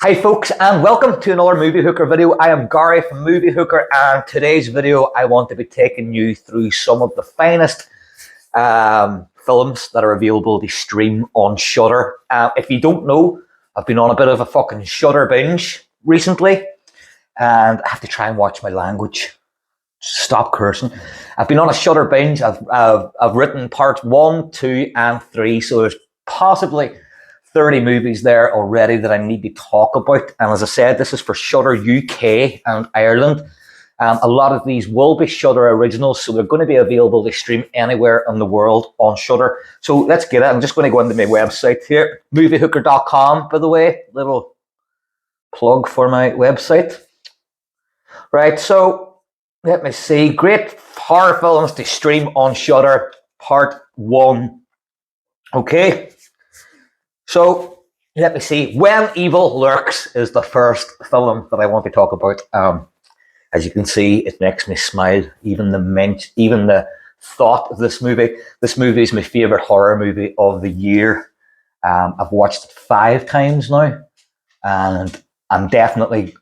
Hi folks, and welcome to another Movie Hooker video. I am Gary from Movie Hooker, and today's video I want to be taking you through some of the finest films that are available to stream on Shudder. If you don't know, I've been on a bit of a fucking Shudder binge recently, and I have to try and watch my language. Stop cursing. I've been on a Shudder binge. I've written parts 1, 2, and 3, so there's possibly 30 movies there already that I need to talk about. And as I said, this is for Shudder UK and Ireland. A lot of these will be Shudder originals, so they're going to be available to stream anywhere in the world on Shudder. So let's get it. I'm just going to go into my website here, moviehooker.com, by the way. Little plug for my website. Right, so let me see. Great horror films to stream on Shudder, part 1. Okay. So, let me see. When Evil Lurks is the first film that I want to talk about. As you can see, it makes me smile. Even the thought of this movie. This movie is my favorite horror movie of the year. I've watched it 5 times now, and I'm definitely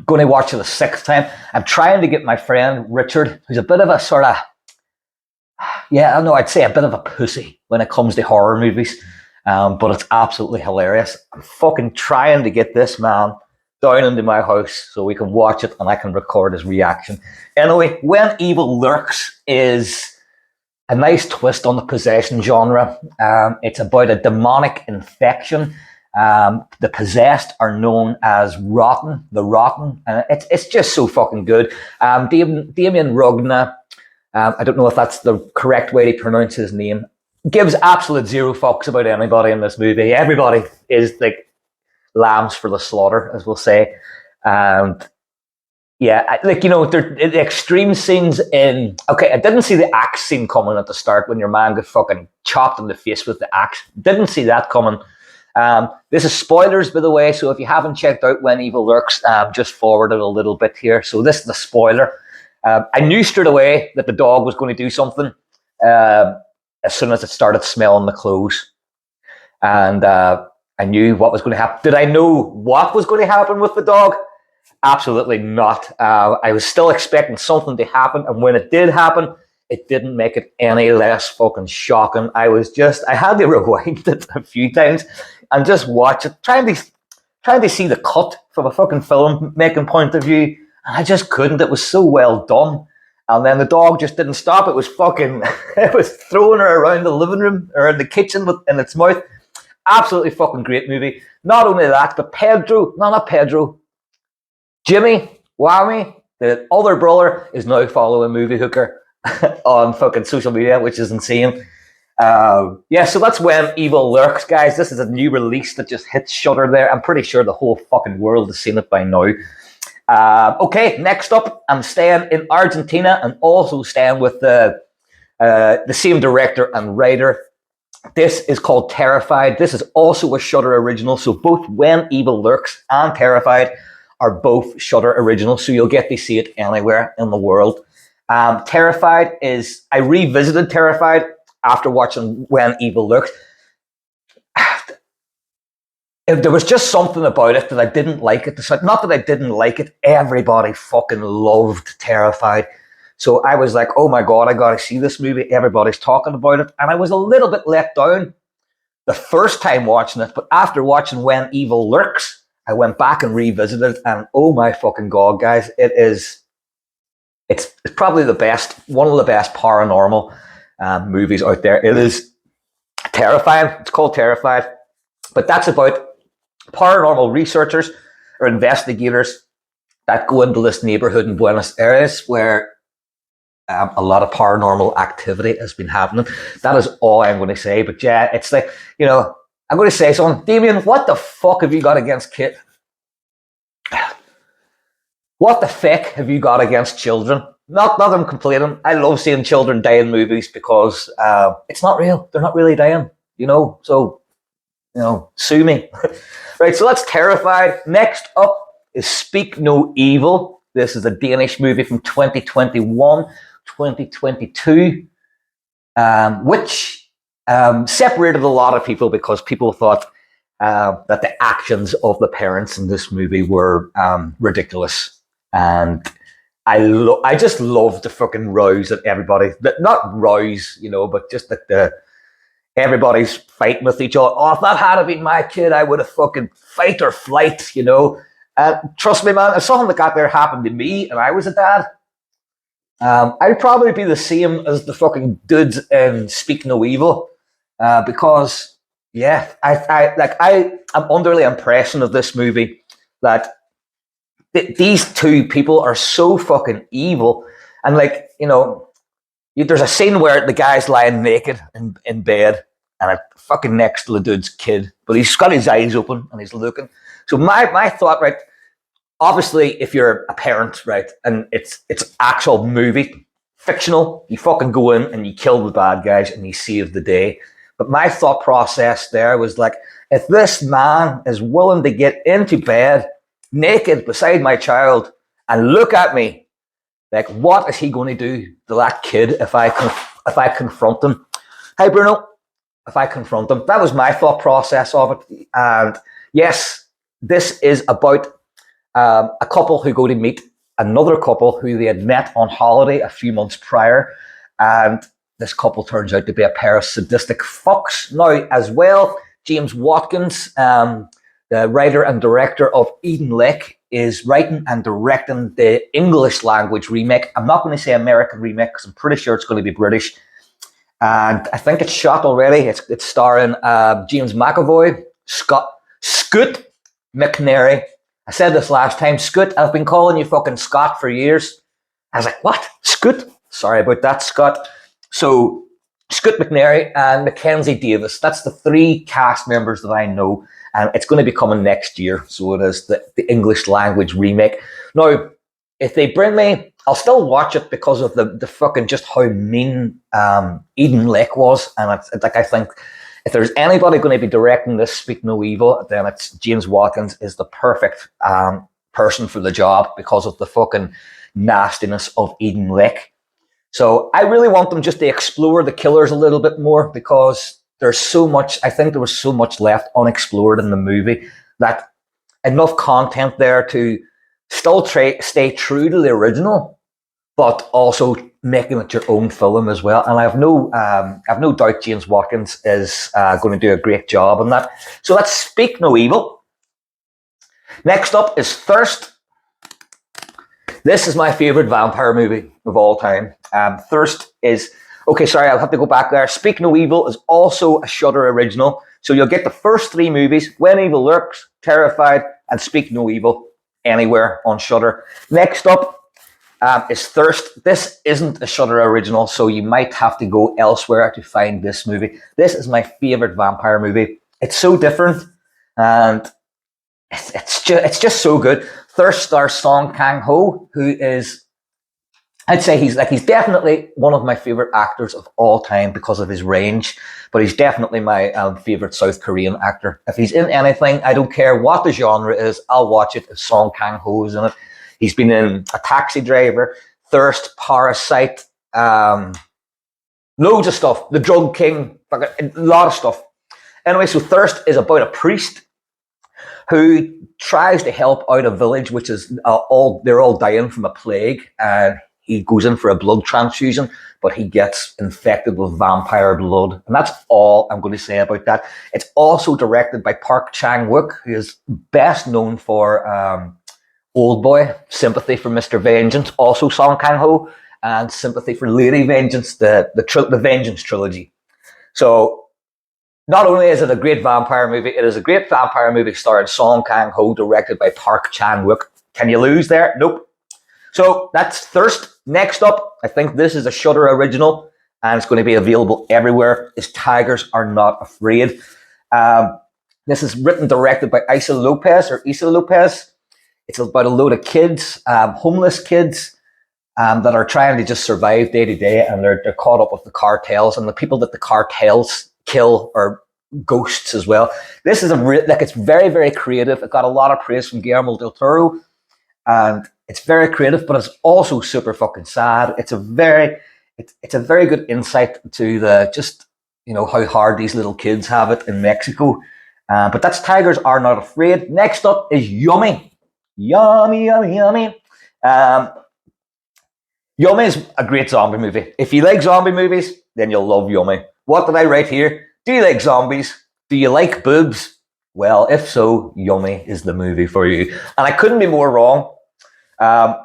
going to watch it a 6th time. I'm trying to get my friend Richard, who's a bit of a sort of, I'd say a bit of a pussy when it comes to horror movies. But it's absolutely hilarious. I'm fucking trying to get this man down into my house so we can watch it and I can record his reaction. Anyway, When Evil Lurks is a nice twist on the possession genre. It's about a demonic infection. The possessed are known as Rotten, the Rotten. It's just so fucking good. Damien Rugna, I don't know if that's the correct way to pronounce his name, gives absolute zero fucks about anybody in this movie. Everybody is like lambs for the slaughter, as we'll say. And the extreme scenes in... Okay, I didn't see the axe scene coming at the start when your man got fucking chopped in the face with the axe. Didn't see that coming. This is spoilers, by the way, so if you haven't checked out When Evil Lurks, just forward it a little bit here. So this is the spoiler. I knew straight away that the dog was going to do something. As soon as it started smelling the clothes. And I knew what was going to happen. Did I know what was going to happen with the dog? Absolutely not. I was still expecting something to happen, and when it did happen, it didn't make it any less fucking shocking. I had to rewind it a few times and just watch it, trying to see the cut from a fucking film-making point of view, and I just couldn't. It was so well done. And then the dog just didn't stop. It was throwing her around the living room or in the kitchen in its mouth. Absolutely fucking great movie. Not only that, but Jimmy Whammy, the other brother, is now following Movie Hooker on fucking social media, which is insane. So that's When Evil Lurks, guys. This is a new release that just hit Shudder there. I'm pretty sure the whole fucking world has seen it by now. Okay, next up, I'm staying in Argentina and also staying with the same director and writer. This is called Terrified. This is also a Shudder original, so both When Evil Lurks and Terrified are both Shudder originals, so you'll get to see it anywhere in the world. Terrified I revisited Terrified after watching When Evil Lurks. There was just something about it that I didn't like it. Not that I didn't like it. Everybody fucking loved Terrified. So I was like, oh my God, I got to see this movie. Everybody's talking about it. And I was a little bit let down the first time watching it. But after watching When Evil Lurks, I went back and revisited it. And oh my fucking God, guys, it's probably one of the best paranormal movies out there. It is terrifying. It's called Terrified. But that's about paranormal researchers or investigators that go into this neighborhood in Buenos Aires where a lot of paranormal activity has been happening. That is all I'm going to say. But yeah, it's like, I'm going to say something. Damien, what the fuck have you got against kids? What the feck have you got against children? Not that I'm complaining. I love seeing children die in movies because it's not real. They're not really dying, So, sue me. Right, so that's Terrified. Next up is Speak No Evil. This is a Danish movie from 2021, 2022, which separated a lot of people because people thought that the actions of the parents in this movie were ridiculous. And I just love the fucking rows that everybody, not rows, but just that everybody's fighting with each other. Oh, if that had been my kid, I would have fucking fight or flight. Trust me, man, if something like that there happened to me and I was a dad, I'd probably be the same as the fucking dudes in Speak No Evil, because yeah, I'm under the impression of this movie that these two people are so fucking evil, and there's a scene where the guy's lying naked in bed, and it's fucking next to the dude's kid, but he's got his eyes open and he's looking. So my thought, right? Obviously, if you're a parent, right, and it's actual movie, fictional, you fucking go in and you kill the bad guys and you save the day. But my thought process there was like, if this man is willing to get into bed naked beside my child and look at me, like, what is he going to do to that kid if I confront him? Hey, Bruno, if I confront him, that was my thought process of it. And yes, this is about a couple who go to meet another couple who they had met on holiday a few months prior, and this couple turns out to be a pair of sadistic fucks. Now, as well, James Watkins, the writer and director of Eden Lake, is writing and directing the English language remake. I'm not going to say American remake because I'm pretty sure it's going to be British. And I think it's shot already. It's starring James McAvoy, Scoot McNairy. I said this last time, Scoot. I've been calling you fucking Scott for years. I was like, what? Scoot? Sorry about that, Scott. So, Scoot McNairy and Mackenzie Davis. That's the three cast members that I know. And it's going to be coming next year. So it is the English language remake. Now, if they bring me, I'll still watch it because of the fucking just how mean Eden Lake was. And it's like, I think if there's anybody going to be directing this Speak No Evil, then it's James Watkins is the perfect person for the job because of the fucking nastiness of Eden Lake. So I really want them just to explore the killers a little bit more because there's so much, I think there was so much left unexplored in the movie that enough content there to still stay true to the original, but also making it your own film as well. And I've no doubt James Watkins is going to do a great job on that. So let's Speak No Evil. Next up is Thirst. This is my favorite vampire movie of all time. Thirst is, okay, sorry, I'll have to go back there. Speak No Evil is also a Shudder original. So you'll get the first three movies, When Evil Lurks, Terrified, and Speak No Evil, anywhere on Shudder. Next up, is Thirst. This isn't a Shudder original, so you might have to go elsewhere to find this movie. This is my favorite vampire movie. It's so different, and it's just so good. Thirst stars Song Kang-ho, who is, I'd say he's definitely one of my favorite actors of all time because of his range, but he's definitely my favorite South Korean actor. If he's in anything, I don't care what the genre is, I'll watch it if Song Kang-ho is in it. He's been in A Taxi Driver, Thirst, Parasite, loads of stuff. The Drug King, a lot of stuff. Anyway, so Thirst is about a priest who tries to help out a village, which is they're all dying from a plague, and he goes in for a blood transfusion, but he gets infected with vampire blood. And that's all I'm going to say about that. It's also directed by Park Chan-wook, who is best known for Old Boy, Sympathy for Mr. Vengeance, also Song Kang-ho, and Sympathy for Lady Vengeance, the Vengeance trilogy. So not only is it a great vampire movie, it is a great vampire movie starring Song Kang-ho, directed by Park Chan-wook. Can you lose there? Nope. So that's Thirst. Next up, I think this is a Shudder original, and it's going to be available everywhere, is Tigers Are Not Afraid. This is written, directed by Issa Lopez. It's about a load of kids, homeless kids, that are trying to just survive day to day, and they're caught up with the cartels, and the people that the cartels kill are ghosts as well. This is it's very, very creative. It got a lot of praise from Guillermo del Toro, and it's very creative, but it's also super fucking sad. It's a very good insight to the just how hard these little kids have it in Mexico, But that's Tigers Are Not Afraid. Next up is Yummy. Yummy, yummy, yummy. Yummy is a great zombie movie. If you like zombie movies, then you'll love Yummy. What did I write here? Do you like zombies? Do you like boobs? Well, if so, Yummy is the movie for you. And I couldn't be more wrong. I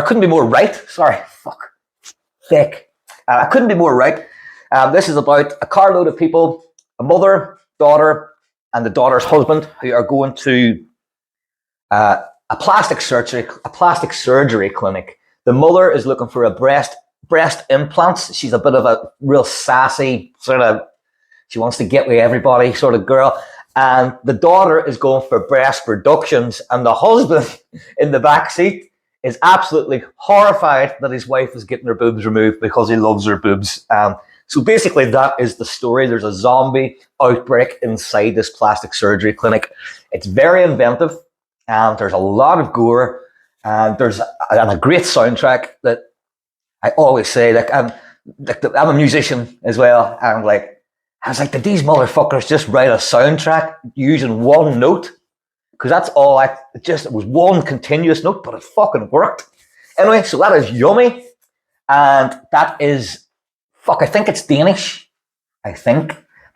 couldn't be more right. Sorry, fuck. Thick. I couldn't be more right. This is about a carload of people, a mother, daughter, and the daughter's husband who are going to a plastic surgery clinic. The mother is looking for a breast implants. She's a bit of a real sassy sort of, she wants to get with everybody sort of girl. And the daughter is going for breast reductions, and the husband in the back seat is absolutely horrified that his wife is getting her boobs removed because he loves her boobs. So basically that is the story. There's a zombie outbreak inside this plastic surgery clinic. It's very inventive, and there's a lot of gore, and there's a great soundtrack that I always say, I'm a musician as well, and I was like, did these motherfuckers just write a soundtrack using one note? Because that's all it was one continuous note, but it fucking worked. Anyway, so that is Yummy, and that is, I think it's Danish, but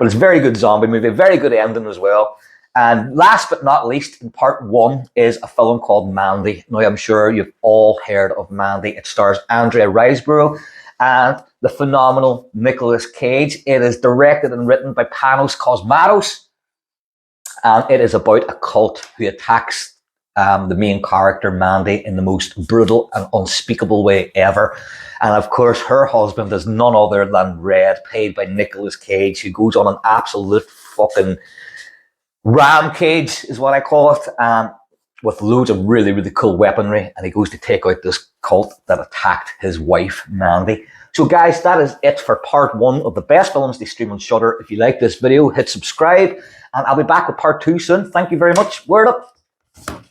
it's a very good zombie movie, very good ending as well. And last but not least, in part one, is a film called Mandy. Now, I'm sure you've all heard of Mandy. It stars Andrea Riseborough and the phenomenal Nicolas Cage. It is directed and written by Panos Cosmatos. And it is about a cult who attacks the main character, Mandy, in the most brutal and unspeakable way ever. And of course, her husband is none other than Red, played by Nicolas Cage, who goes on an absolute fucking rampage, is what I call it, with loads of really, really cool weaponry. And he goes to take out this cult that attacked his wife, Mandy. So guys, that is it for part one of the best films they stream on Shudder. If you like this video, hit subscribe, and I'll be back with part two soon. Thank you very much. Word up.